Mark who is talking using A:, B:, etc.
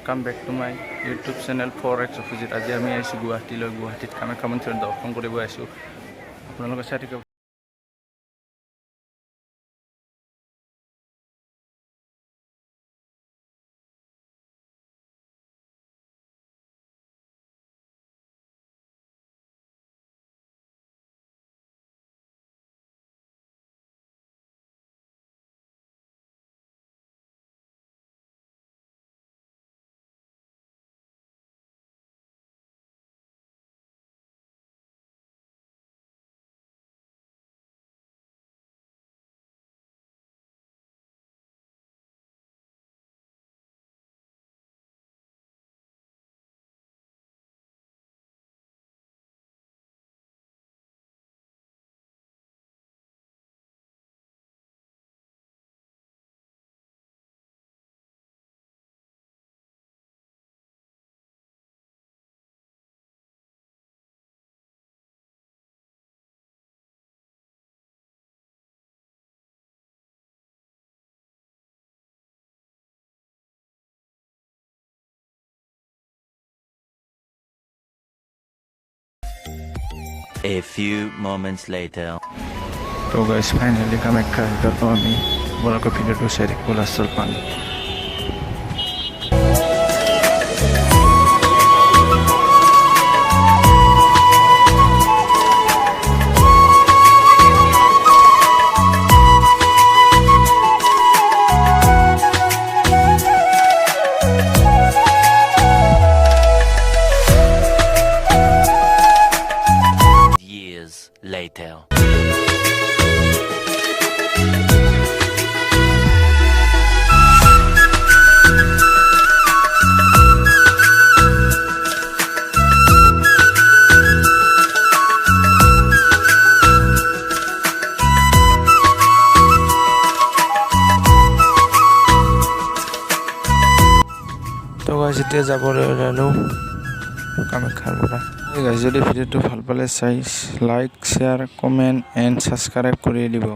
A: welcome back to my YouTube channel 4x Opposite. আজি আমি আইছো গুৱাহাটীত কামাখ্যা মন্দিৰত দৰ্শন কৰিব আইছো আপোনালোকৰ চাই থাকিব।
B: A few moments later.
A: So guys, finally Kamakya dito kami. Wala ko pinito sa Rikulas Sulpan.
B: Later.
A: তো গাইজ এতিয়া যাবলৈ ওলালো কামাখ্যাৰ পৰা। গাইজ যদি ভিডিঅ'টো ভাল পালে like share comment and subscribe কৰি দিব।